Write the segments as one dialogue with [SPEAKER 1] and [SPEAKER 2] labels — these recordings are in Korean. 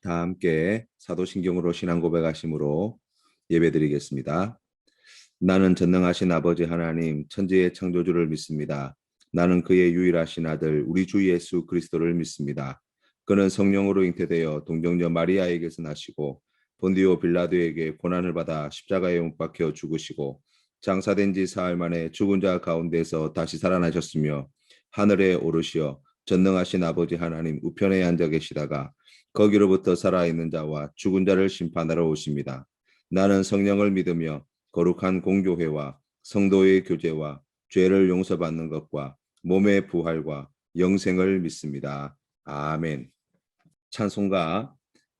[SPEAKER 1] 다 함께 사도신경으로 신앙 고백하심으로 예배드리겠습니다. 나는 전능하신 아버지 하나님 천지의 창조주를 믿습니다. 나는 그의 유일하신 아들 우리 주 예수 그리스도를 믿습니다. 그는 성령으로 잉태되어 동정녀 마리아에게서 나시고 본디오 빌라도에게 고난을 받아 십자가에 못 박혀 죽으시고 장사된 지 사흘 만에 죽은 자 가운데서 다시 살아나셨으며 하늘에 오르시어 전능하신 아버지 하나님 우편에 앉아 계시다가 거기로부터 살아있는 자와 죽은 자를 심판하러 오십니다. 나는 성령을 믿으며 거룩한 공교회와 성도의 교제와 죄를 용서받는 것과 몸의 부활과 영생을 믿습니다. 아멘. 찬송가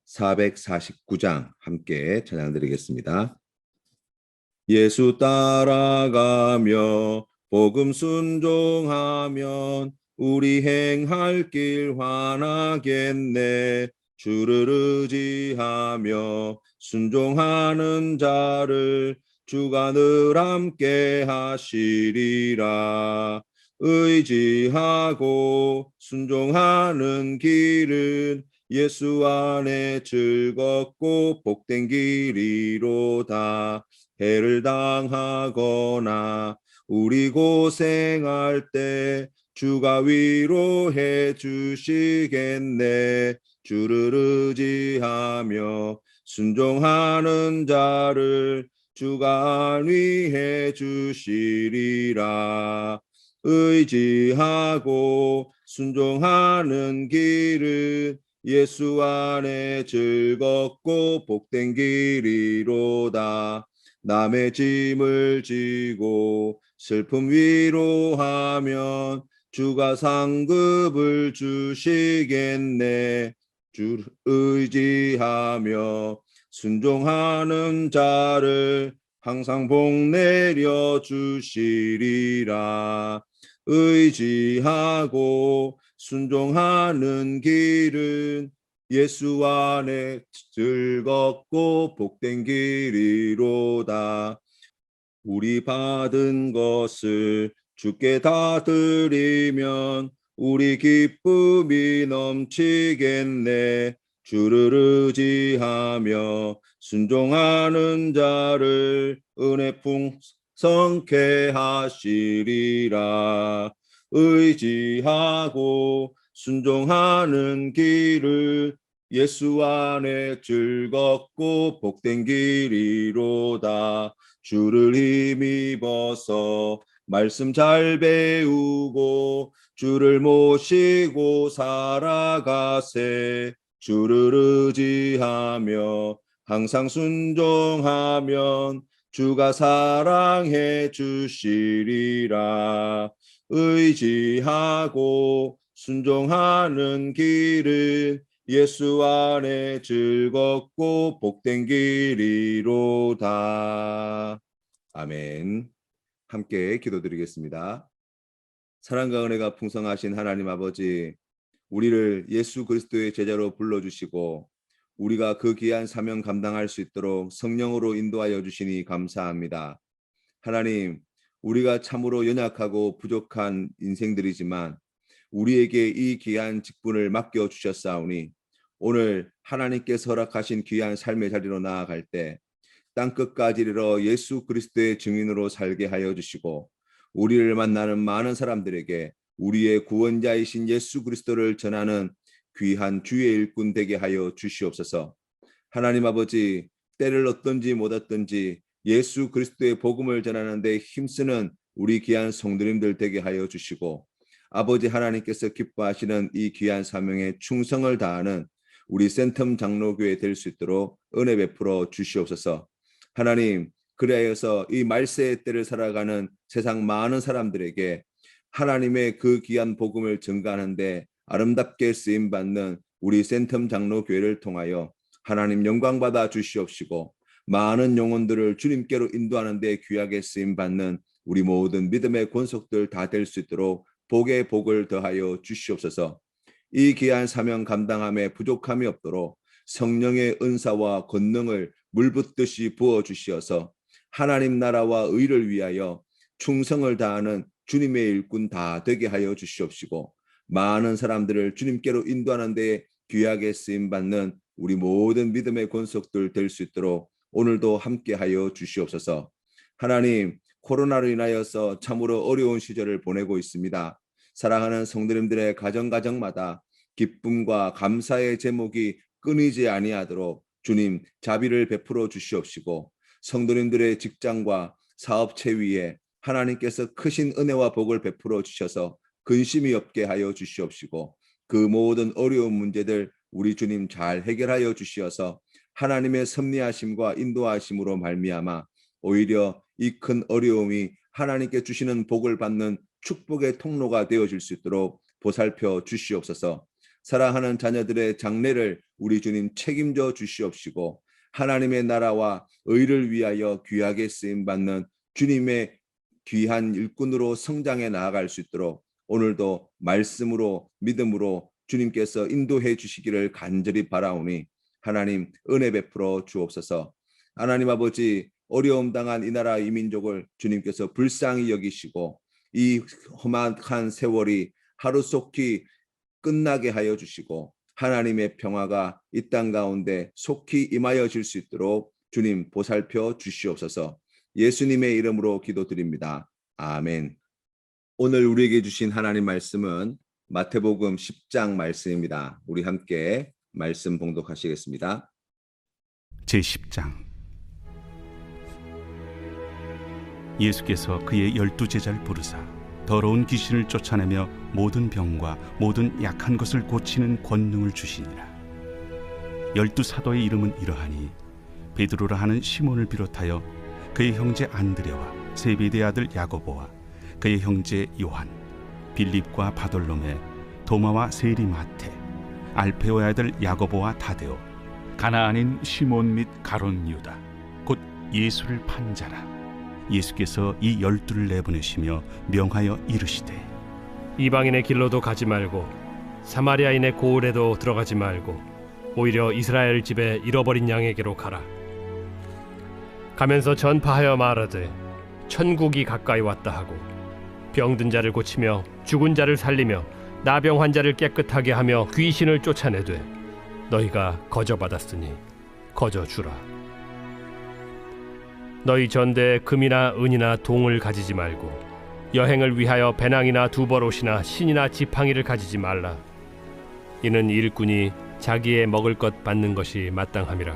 [SPEAKER 1] 449장 함께 찬양드리겠습니다. 예수 따라가며 복음 순종하면 우리 행할 길 환하겠네. 주를 의지하며 순종하는 자를 주가 늘 함께 하시리라. 의지하고 순종하는 길은 예수 안에 즐겁고 복된 길이로다. 해를 당하거나 우리 고생할 때 주가 위로해 주시겠네. 주를 의지하며 순종하는 자를 주가 안위해 주시리라. 의지하고 순종하는 길은 예수 안에 즐겁고 복된 길이로다. 남의 짐을 지고 슬픔 위로하면 주가 상급을 주시겠네. 주를 의지하며 순종하는 자를 항상 복 내려 주시리라. 의지하고 순종하는 길은 예수 안에 즐겁고 복된 길이로다. 우리 받은 것을 주께 다 드리면 우리 기쁨이 넘치겠네. 주를 의지하며 순종하는 자를 은혜 풍성케 하시리라. 의지하고 순종하는 길을 예수 안에 즐겁고 복된 길이로다. 주를 힘입어서 말씀 잘 배우고 주를 모시고 살아가세. 주를 의지하며 항상 순종하면 주가 사랑해 주시리라. 의지하고 순종하는 길은 예수 안에 즐겁고 복된 길이로다. 아멘. 함께 기도드리겠습니다. 사랑과 은혜가 풍성하신 하나님 아버지, 우리를 예수 그리스도의 제자로 불러주시고 우리가 그 귀한 사명 감당할 수 있도록 성령으로 인도하여 주시니 감사합니다. 하나님, 우리가 참으로 연약하고 부족한 인생들이지만 우리에게 이 귀한 직분을 맡겨주셨사오니 오늘 하나님께서 허락하신 귀한 삶의 자리로 나아갈 때 땅끝까지 이르러 예수 그리스도의 증인으로 살게 하여 주시고 우리를 만나는 많은 사람들에게 우리의 구원자이신 예수 그리스도를 전하는 귀한 주의 일꾼 되게 하여 주시옵소서. 하나님 아버지, 때를 얻든지 못 얻든지 예수 그리스도의 복음을 전하는 데 힘쓰는 우리 귀한 성도님들 되게 하여 주시고 아버지 하나님께서 기뻐하시는 이 귀한 사명에 충성을 다하는 우리 센텀 장로교회 될 수 있도록 은혜 베풀어 주시옵소서. 하나님, 그래서 이 말세의 때를 살아가는 세상 많은 사람들에게 하나님의 그 귀한 복음을 전가하는데 아름답게 쓰임받는 우리 센텀 장로교회를 통하여 하나님 영광 받아 주시옵시고 많은 영혼들을 주님께로 인도하는 데 귀하게 쓰임받는 우리 모든 믿음의 권속들 다 될 수 있도록 복의 복을 더하여 주시옵소서. 이 귀한 사명 감당함에 부족함이 없도록 성령의 은사와 권능을 물붓듯이 부어주시어서 하나님 나라와 의를 위하여 충성을 다하는 주님의 일꾼 다 되게 하여 주시옵시고 많은 사람들을 주님께로 인도하는 데 귀하게 쓰임받는 우리 모든 믿음의 권속들 될 수 있도록 오늘도 함께하여 주시옵소서. 하나님, 코로나로 인하여서 참으로 어려운 시절을 보내고 있습니다. 사랑하는 성도님들의 가정마다 기쁨과 감사의 제목이 끊이지 아니하도록 주님 자비를 베풀어 주시옵시고, 성도님들의 직장과 사업체 위에 하나님께서 크신 은혜와 복을 베풀어 주셔서 근심이 없게 하여 주시옵시고, 그 모든 어려운 문제들 우리 주님 잘 해결하여 주시어서 하나님의 섭리하심과 인도하심으로 말미암아 오히려 이 큰 어려움이 하나님께 주시는 복을 받는 축복의 통로가 되어질 수 있도록 보살펴 주시옵소서. 사랑하는 자녀들의 장래를 우리 주님 책임져 주시옵시고, 하나님의 나라와 의를 위하여 귀하게 쓰임받는 주님의 귀한 일꾼으로 성장해 나아갈 수 있도록 오늘도 말씀으로 믿음으로 주님께서 인도해 주시기를 간절히 바라오니 하나님 은혜 베풀어 주옵소서. 하나님 아버지, 어려움 당한 이 나라 이 민족을 주님께서 불쌍히 여기시고 이 험악한 세월이 하루속히 끝나게 하여 주시고 하나님의 평화가 이 땅 가운데 속히 임하여질 수 있도록 주님 보살펴 주시옵소서. 예수님의 이름으로 기도드립니다. 아멘. 오늘 우리에게 주신 하나님 말씀은 마태복음 10장 말씀입니다. 우리 함께 말씀 봉독하시겠습니다.
[SPEAKER 2] 제10장. 예수께서 그의 12제자를 부르사 더러운 귀신을 쫓아내며 모든 병과 모든 약한 것을 고치는 권능을 주시니라. 12사도의 이름은 이러하니 베드로라 하는 시몬을 비롯하여 그의 형제 안드레와 세베대의 아들 야고보와 그의 형제 요한, 빌립과 바돌로메, 도마와 세리마테, 알페오의 아들 야고보와 다데오, 가나안인 시몬 및 가룟 유다, 곧 예수를 판 자라. 예수께서 이 12를 내보내시며 명하여 이르시되,
[SPEAKER 3] 이방인의 길로도 가지 말고 사마리아인의 고을에도 들어가지 말고 오히려 이스라엘 집에 잃어버린 양에게로 가라. 가면서 전파하여 말하되 천국이 가까이 왔다 하고, 병든 자를 고치며 죽은 자를 살리며 나병 환자를 깨끗하게 하며 귀신을 쫓아내되 너희가 거저받았으니 거저주라. 너희 전대에 금이나 은이나 동을 가지지 말고 여행을 위하여 배낭이나 두벌옷이나 신이나 지팡이를 가지지 말라. 이는 일꾼이 자기의 먹을 것 받는 것이 마땅함이라.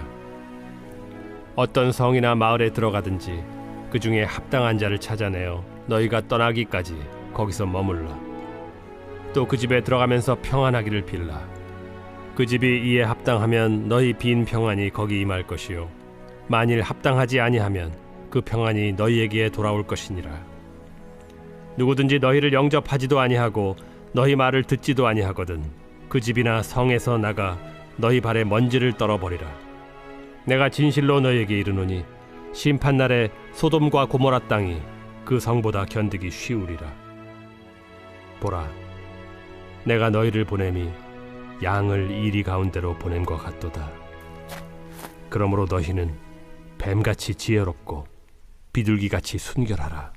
[SPEAKER 3] 어떤 성이나 마을에 들어가든지 그 중에 합당한 자를 찾아내어 너희가 떠나기까지 거기서 머물러. 또 그 집에 들어가면서 평안하기를 빌라. 그 집이 이에 합당하면 너희 빈 평안이 거기 임할 것이요, 만일 합당하지 아니하면 그 평안이 너희에게 돌아올 것이니라. 누구든지 너희를 영접하지도 아니하고 너희 말을 듣지도 아니하거든 그 집이나 성에서 나가 너희 발에 먼지를 떨어버리라. 내가 진실로 너희에게 이르노니 심판날에 소돔과 고모라 땅이 그 성보다 견디기 쉬우리라. 보라, 내가 너희를 보냄이 양을 이리 가운데로 보냄과 같도다. 그러므로 너희는 뱀같이 지혜롭고 비둘기같이 순결하라.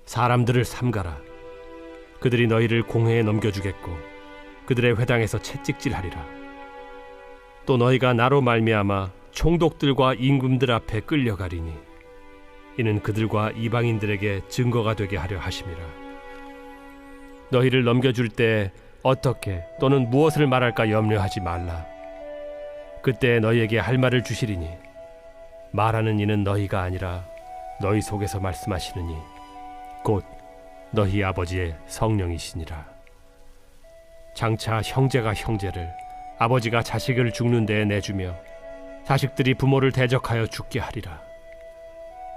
[SPEAKER 3] 사람들을 삼가라. 그들이 너희를 공회에 넘겨주겠고 그들의 회당에서 채찍질하리라. 또 너희가 나로 말미암아 총독들과 임금들 앞에 끌려가리니 이는 그들과 이방인들에게 증거가 되게 하려 하심이라. 너희를 넘겨줄 때 어떻게 또는 무엇을 말할까 염려하지 말라. 그때 너희에게 할 말을 주시리니 말하는 이는 너희가 아니라 너희 속에서 말씀하시느니 곧 너희 아버지의 성령이시니라. 장차 형제가 형제를, 아버지가 자식을 죽는 데에 내주며 자식들이 부모를 대적하여 죽게 하리라.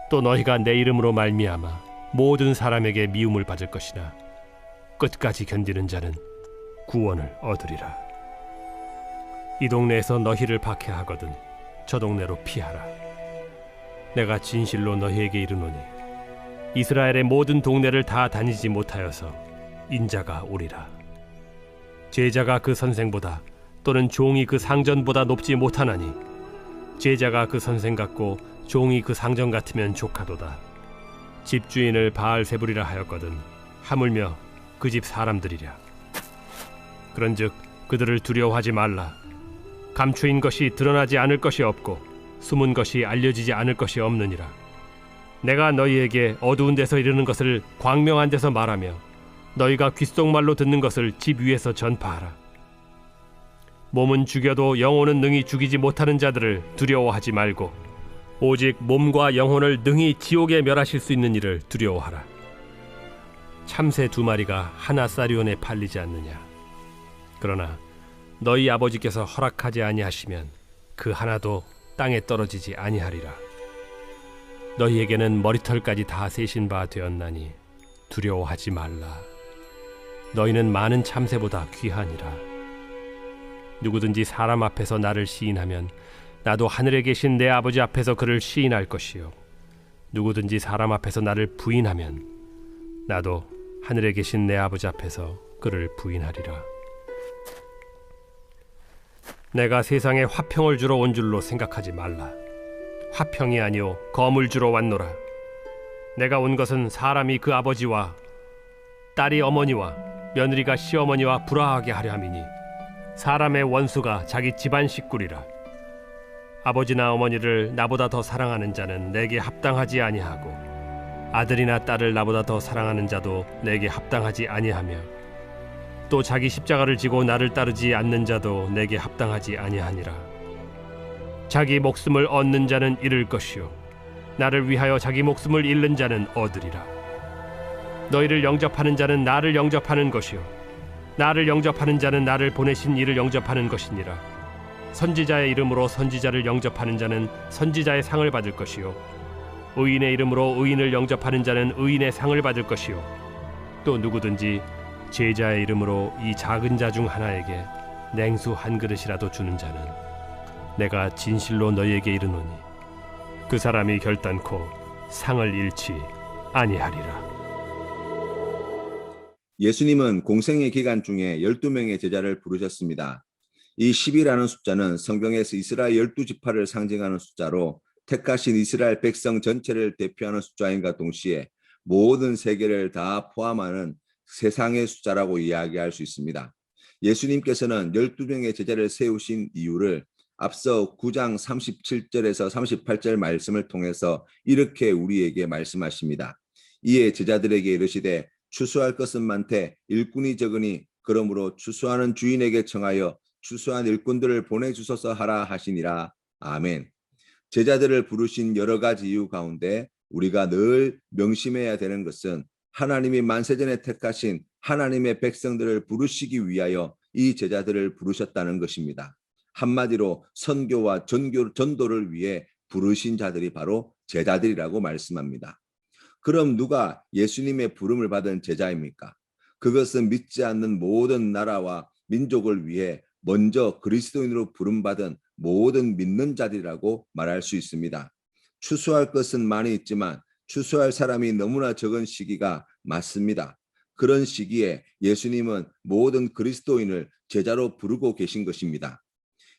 [SPEAKER 3] 또 너희가 내 이름으로 말미암아 모든 사람에게 미움을 받을 것이나 끝까지 견디는 자는 구원을 얻으리라. 이 동네에서 너희를 박해하거든 저 동네로 피하라. 내가 진실로 너희에게 이르노니 이스라엘의 모든 동네를 다 다니지 못하여서 인자가 오리라. 제자가 그 선생보다 또는 종이 그 상전보다 높지 못하나니 제자가 그 선생 같고 종이 그 상전 같으면 족하도다. 집주인을 바알세불이라 하였거든 하물며 그 집 사람들이랴. 그런즉 그들을 두려워하지 말라. 감추인 것이 드러나지 않을 것이 없고 숨은 것이 알려지지 않을 것이 없느니라. 내가 너희에게 어두운 데서 이르는 것을 광명한 데서 말하며 너희가 귓속말로 듣는 것을 집 위에서 전파하라. 몸은 죽여도 영혼은 능히 죽이지 못하는 자들을 두려워하지 말고 오직 몸과 영혼을 능히 지옥에 멸하실 수 있는 이를 두려워하라. 참새 2마리가 하나 사리온에 팔리지 않느냐. 그러나 너희 아버지께서 허락하지 아니하시면 그 하나도 땅에 떨어지지 아니하리라. 너희에게는 머리털까지 다 세신 바 되었나니 두려워하지 말라. 너희는 많은 참새보다 귀하니라. 누구든지 사람 앞에서 나를 시인하면 나도 하늘에 계신 내 아버지 앞에서 그를 시인할 것이요 누구든지 사람 앞에서 나를 부인하면 나도 하늘에 계신 내 아버지 앞에서 그를 부인하리라. 내가 세상에 화평을 주러 온 줄로 생각하지 말라. 화평이 아니요 검을 주러 왔노라. 내가 온 것은 사람이 그 아버지와 딸이 어머니와 며느리가 시어머니와 불화하게 하려 함이니 사람의 원수가 자기 집안 식구리라. 아버지나 어머니를 나보다 더 사랑하는 자는 내게 합당하지 아니하고 아들이나 딸을 나보다 더 사랑하는 자도 내게 합당하지 아니하며 또 자기 십자가를 지고 나를 따르지 않는 자도 내게 합당하지 아니하니라. 자기 목숨을 얻는 자는 잃을 것이요 나를 위하여 자기 목숨을 잃는 자는 얻으리라. 너희를 영접하는 자는 나를 영접하는 것이요 나를 영접하는 자는 나를 보내신 이를 영접하는 것이니라. 선지자의 이름으로 선지자를 영접하는 자는 선지자의 상을 받을 것이요 의인의 이름으로 의인을 영접하는 자는 의인의 상을 받을 것이요 또 누구든지 제자의 이름으로 이 작은 자 중 하나에게 냉수 한 그릇이라도 주는 자는 내가 진실로 너희에게 이르노니 그 사람이 결단코 상을 잃지 아니하리라.
[SPEAKER 1] 예수님은 공생의 기간 중에 12명의 제자를 부르셨습니다. 이 10이라는 숫자는 성경에서 이스라엘 12지파를 상징하는 숫자로 택하신 이스라엘 백성 전체를 대표하는 숫자인과 동시에 모든 세계를 다 포함하는 세상의 숫자라고 이야기할 수 있습니다. 예수님께서는 12명의 제자를 세우신 이유를 앞서 9장 37절에서 38절 말씀을 통해서 이렇게 우리에게 말씀하십니다. 이에 제자들에게 이르시되 추수할 것은 많되 일꾼이 적으니 그러므로 추수하는 주인에게 청하여 추수한 일꾼들을 보내주소서 하라 하시니라. 아멘. 제자들을 부르신 여러 가지 이유 가운데 우리가 늘 명심해야 되는 것은 하나님이 만세전에 택하신 하나님의 백성들을 부르시기 위하여 이 제자들을 부르셨다는 것입니다. 한마디로 선교와 전도를 위해 부르신 자들이 바로 제자들이라고 말씀합니다. 그럼 누가 예수님의 부름을 받은 제자입니까? 그것은 믿지 않는 모든 나라와 민족을 위해 먼저 그리스도인으로 부름받은 모든 믿는 자들이라고 말할 수 있습니다. 추수할 것은 많이 있지만 추수할 사람이 너무나 적은 시기가 맞습니다. 그런 시기에 예수님은 모든 그리스도인을 제자로 부르고 계신 것입니다.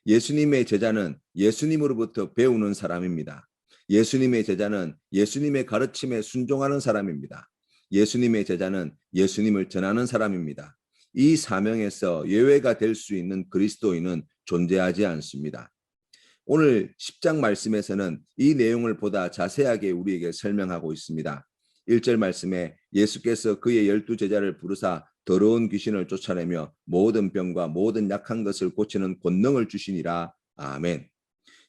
[SPEAKER 1] 예수님의 제자는 예수님으로부터 배우는 사람입니다. 예수님의 제자는 예수님의 가르침에 순종하는 사람입니다. 예수님의 제자는 예수님을 전하는 사람입니다. 이 사명에서 예외가 될 수 있는 그리스도인은 존재하지 않습니다. 오늘 10장 말씀에서는 이 내용을 보다 자세하게 우리에게 설명하고 있습니다. 1절 말씀에 예수께서 그의 12제자를 부르사 더러운 귀신을 쫓아내며 모든 병과 모든 약한 것을 고치는 권능을 주시니라. 아멘.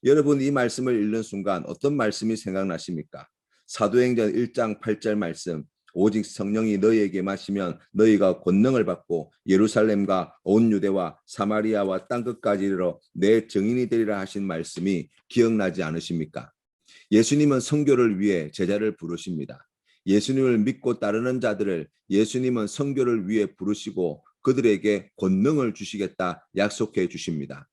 [SPEAKER 1] 여러분, 이 말씀을 읽는 순간 어떤 말씀이 생각나십니까? 사도행전 1장 8절 말씀, 오직 성령이 너희에게 마시면 너희가 권능을 받고 예루살렘과 온 유대와 사마리아와 땅끝까지 이르러 내 증인이 되리라 하신 말씀이 기억나지 않으십니까? 예수님은 선교를 위해 제자를 부르십니다. 예수님을 믿고 따르는 자들을 예수님은 선교를 위해 부르시고 그들에게 권능을 주시겠다 약속해 주십니다.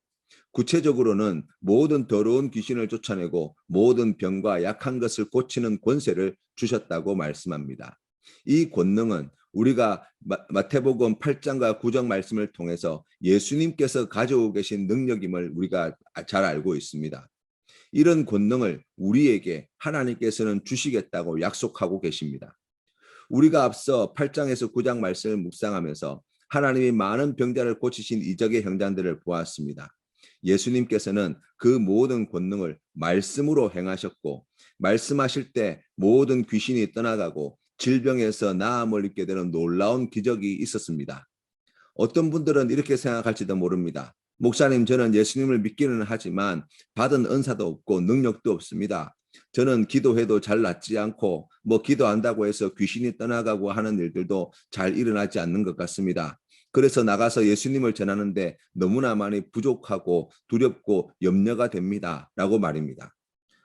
[SPEAKER 1] 구체적으로는 모든 더러운 귀신을 쫓아내고 모든 병과 약한 것을 고치는 권세를 주셨다고 말씀합니다. 이 권능은 우리가 마태복음 8장과 9장 말씀을 통해서 예수님께서 가지고 계신 능력임을 우리가 잘 알고 있습니다. 이런 권능을 우리에게 하나님께서는 주시겠다고 약속하고 계십니다. 우리가 앞서 8장에서 9장 말씀을 묵상하면서 하나님이 많은 병자를 고치신 이적의 현장들을 보았습니다. 예수님께서는 그 모든 권능을 말씀으로 행하셨고 말씀하실 때 모든 귀신이 떠나가고 질병에서 나음을 입게 되는 놀라운 기적이 있었습니다. 어떤 분들은 이렇게 생각할지도 모릅니다. 목사님, 저는 예수님을 믿기는 하지만 받은 은사도 없고 능력도 없습니다. 저는 기도해도 잘 낫지 않고 기도한다고 해서 귀신이 떠나가고 하는 일들도 잘 일어나지 않는 것 같습니다. 그래서 나가서 예수님을 전하는데 너무나 많이 부족하고 두렵고 염려가 됩니다. 라고 말입니다.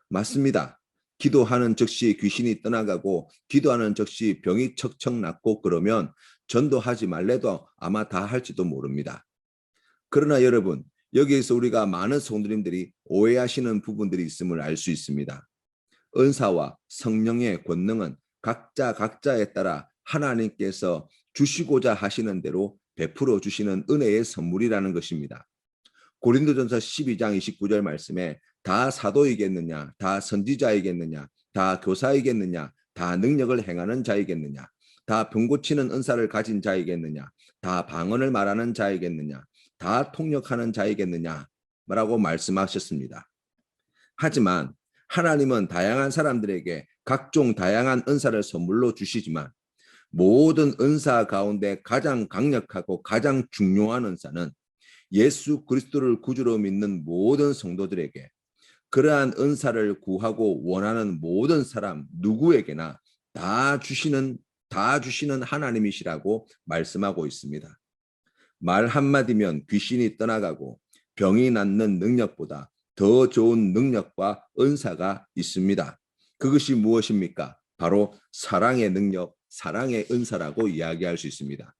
[SPEAKER 1] 맞습니다. 기도하는 즉시 귀신이 떠나가고 기도하는 즉시 병이 척척 낫고 그러면 전도하지 말래도 아마 다 할지도 모릅니다. 그러나 여러분, 여기에서 우리가 많은 성도님들이 오해하시는 부분들이 있음을 알 수 있습니다. 은사와 성령의 권능은 각자에 따라 하나님께서 주시고자 하시는 대로 베풀어 주시는 은혜의 선물이라는 것입니다. 고린도전서 12장 29절 말씀에 다 사도이겠느냐, 다 선지자이겠느냐, 다 교사이겠느냐, 다 능력을 행하는 자이겠느냐, 다 병 고치는 은사를 가진 자이겠느냐, 다 방언을 말하는 자이겠느냐, 다 통역하는 자이겠느냐 라고 말씀하셨습니다. 하지만 하나님은 다양한 사람들에게 각종 다양한 은사를 선물로 주시지만 모든 은사 가운데 가장 강력하고 가장 중요한 은사는 예수 그리스도를 구주로 믿는 모든 성도들에게 그러한 은사를 구하고 원하는 모든 사람 누구에게나 다 주시는 하나님이시라고 말씀하고 있습니다. 말 한마디면 귀신이 떠나가고 병이 낫는 능력보다 더 좋은 능력과 은사가 있습니다. 그것이 무엇입니까? 바로 사랑의 능력, 사랑의 은사라고 이야기할 수 있습니다.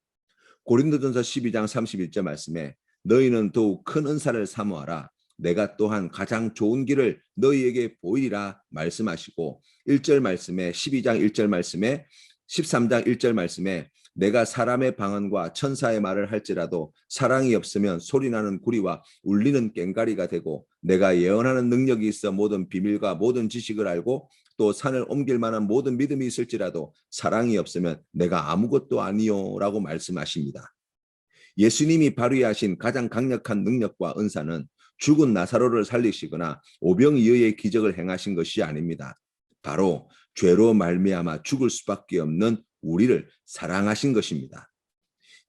[SPEAKER 1] 고린도전서 12장 31절 말씀에 너희는 더욱 큰 은사를 사모하라. 내가 또한 가장 좋은 길을 너희에게 보이리라 말씀하시고 1절 말씀에 12장 1절 말씀에 13장 1절 말씀에 내가 사람의 방언과 천사의 말을 할지라도 사랑이 없으면 소리나는 구리와 울리는 꽹과리가 되고 내가 예언하는 능력이 있어 모든 비밀과 모든 지식을 알고 또 산을 옮길 만한 모든 믿음이 있을지라도 사랑이 없으면 내가 아무것도 아니요 라고 말씀하십니다. 예수님이 발휘하신 가장 강력한 능력과 은사는 죽은 나사로를 살리시거나 오병이어의 기적을 행하신 것이 아닙니다. 바로 죄로 말미암아 죽을 수밖에 없는 우리를 사랑하신 것입니다.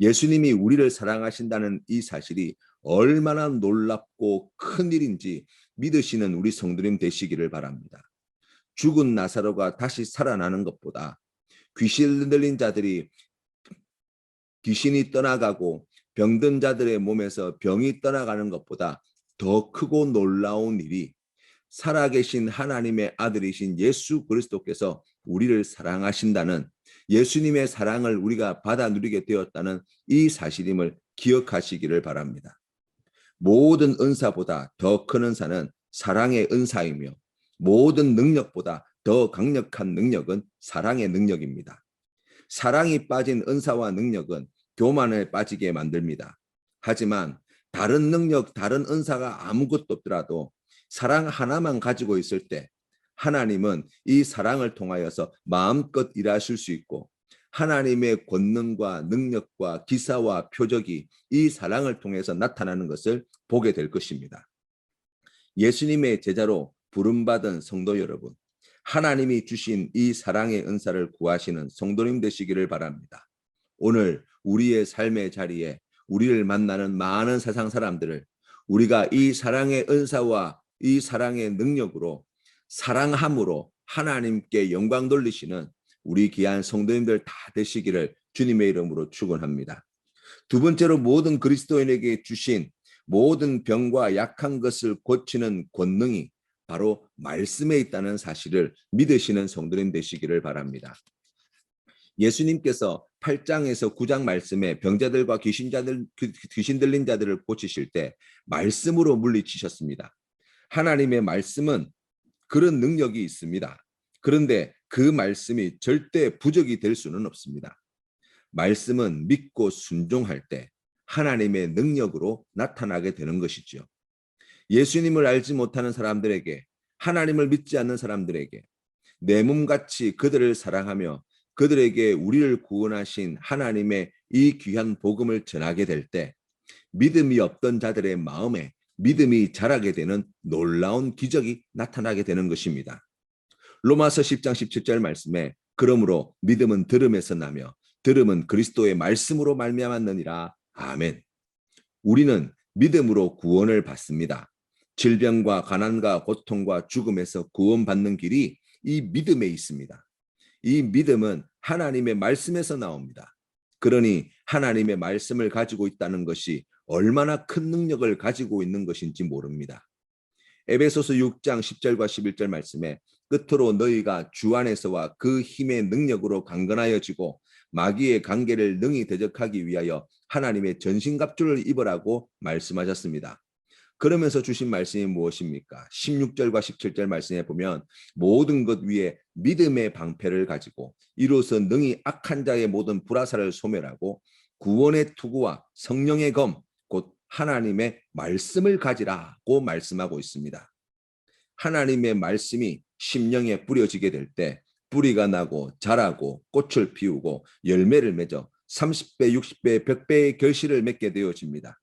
[SPEAKER 1] 예수님이 우리를 사랑하신다는 이 사실이 얼마나 놀랍고 큰 일인지 믿으시는 우리 성도님 되시기를 바랍니다. 죽은 나사로가 다시 살아나는 것보다 귀신 들린 자들이 귀신이 떠나가고 병든 자들의 몸에서 병이 떠나가는 것보다 더 크고 놀라운 일이 살아계신 하나님의 아들이신 예수 그리스도께서 우리를 사랑하신다는 예수님의 사랑을 우리가 받아 누리게 되었다는 이 사실임을 기억하시기를 바랍니다. 모든 은사보다 더 큰 은사는 사랑의 은사이며 모든 능력보다 더 강력한 능력은 사랑의 능력입니다. 사랑이 빠진 은사와 능력은 교만에 빠지게 만듭니다. 하지만 다른 능력, 다른 은사가 아무것도 없더라도 사랑 하나만 가지고 있을 때 하나님은 이 사랑을 통하여서 마음껏 일하실 수 있고 하나님의 권능과 능력과 기사와 표적이 이 사랑을 통해서 나타나는 것을 보게 될 것입니다. 예수님의 제자로 부름받은 성도 여러분, 하나님이 주신 이 사랑의 은사를 구하시는 성도님 되시기를 바랍니다. 오늘 우리의 삶의 자리에 우리를 만나는 많은 세상 사람들을 우리가 이 사랑의 은사와 이 사랑의 능력으로 사랑함으로 하나님께 영광 돌리시는 우리 귀한 성도님들 다 되시기를 주님의 이름으로 축원합니다. 두 번째로 모든 그리스도인에게 주신 모든 병과 약한 것을 고치는 권능이 바로 말씀에 있다는 사실을 믿으시는 성도님 되시기를 바랍니다. 예수님께서 8장에서 9장 말씀에 병자들과 귀신 들린 자들을 고치실 때 말씀으로 물리치셨습니다. 하나님의 말씀은 그런 능력이 있습니다. 그런데 그 말씀이 절대 부족이 될 수는 없습니다. 말씀은 믿고 순종할 때 하나님의 능력으로 나타나게 되는 것이죠. 예수님을 알지 못하는 사람들에게, 하나님을 믿지 않는 사람들에게 내 몸같이 그들을 사랑하며 그들에게 우리를 구원하신 하나님의 이 귀한 복음을 전하게 될 때 믿음이 없던 자들의 마음에 믿음이 자라게 되는 놀라운 기적이 나타나게 되는 것입니다. 로마서 10장 17절 말씀에 그러므로 믿음은 들음에서 나며 들음은 그리스도의 말씀으로 말미암았느니라. 아멘. 우리는 믿음으로 구원을 받습니다. 질병과 가난과 고통과 죽음에서 구원받는 길이 이 믿음에 있습니다. 이 믿음은 하나님의 말씀에서 나옵니다. 그러니 하나님의 말씀을 가지고 있다는 것이 얼마나 큰 능력을 가지고 있는 것인지 모릅니다. 에베소서 6장 10절과 11절 말씀에 끝으로 너희가 주 안에서와 그 힘의 능력으로 강건하여지고 마귀의 관계를 능히 대적하기 위하여 하나님의 전신갑주를 입으라고 말씀하셨습니다. 그러면서 주신 말씀이 무엇입니까? 16절과 17절 말씀에 보면 모든 것 위에 믿음의 방패를 가지고 이로써 능히 악한 자의 모든 불화살을 소멸하고 구원의 투구와 성령의 검 곧 하나님의 말씀을 가지라고 말씀하고 있습니다. 하나님의 말씀이 심령에 뿌려지게 될 때 뿌리가 나고 자라고 꽃을 피우고 열매를 맺어 30배, 60배, 100배의 결실을 맺게 되어집니다.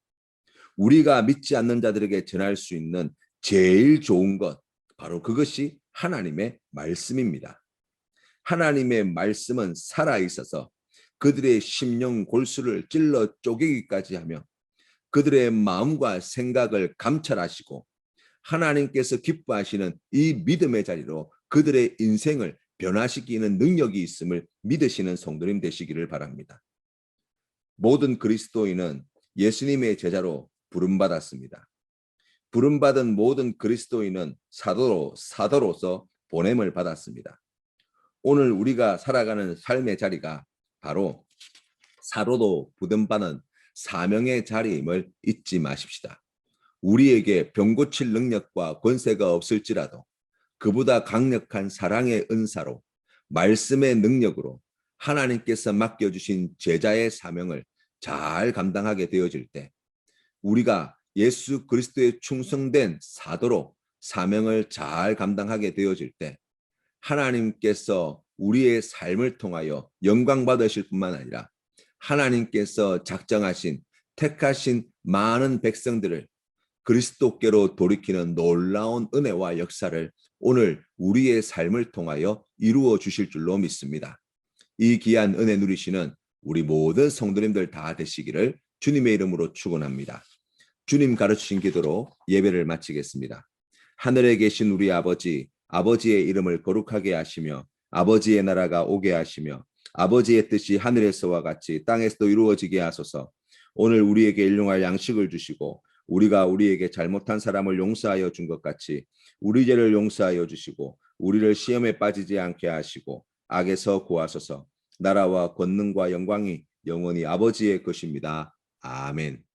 [SPEAKER 1] 우리가 믿지 않는 자들에게 전할 수 있는 제일 좋은 것, 바로 그것이 하나님의 말씀입니다. 하나님의 말씀은 살아있어서 그들의 심령 골수를 찔러 쪼개기까지 하며 그들의 마음과 생각을 감찰하시고 하나님께서 기뻐하시는 이 믿음의 자리로 그들의 인생을 변화시키는 능력이 있음을 믿으시는 성도님 되시기를 바랍니다. 모든 그리스도인은 예수님의 제자로 부름받았습니다. 부름받은 모든 그리스도인은 사도로서 보냄을 받았습니다. 오늘 우리가 살아가는 삶의 자리가 바로 사도로 부름받은 사명의 자리임을 잊지 마십시다. 우리에게 병 고칠 능력과 권세가 없을지라도 그보다 강력한 사랑의 은사로 말씀의 능력으로 하나님께서 맡겨주신 제자의 사명을 잘 감당하게 되어질 때 우리가 예수 그리스도의 충성된 사도로 사명을 잘 감당하게 되어질 때 하나님께서 우리의 삶을 통하여 영광 받으실 뿐만 아니라 하나님께서 작정하신 택하신 많은 백성들을 그리스도께로 돌이키는 놀라운 은혜와 역사를 오늘 우리의 삶을 통하여 이루어 주실 줄로 믿습니다. 이 귀한 은혜 누리시는 우리 모든 성도님들 다 되시기를 주님의 이름으로 축원합니다. 주님 가르치신 기도로 예배를 마치겠습니다. 하늘에 계신 우리 아버지, 아버지의 이름을 거룩하게 하시며 아버지의 나라가 오게 하시며 아버지의 뜻이 하늘에서와 같이 땅에서도 이루어지게 하소서. 오늘 우리에게 일용할 양식을 주시고 우리가 우리에게 잘못한 사람을 용서하여 준 것 같이 우리 죄를 용서하여 주시고 우리를 시험에 빠지지 않게 하시고 악에서 구하소서. 나라와 권능과 영광이 영원히 아버지의 것입니다. 아멘.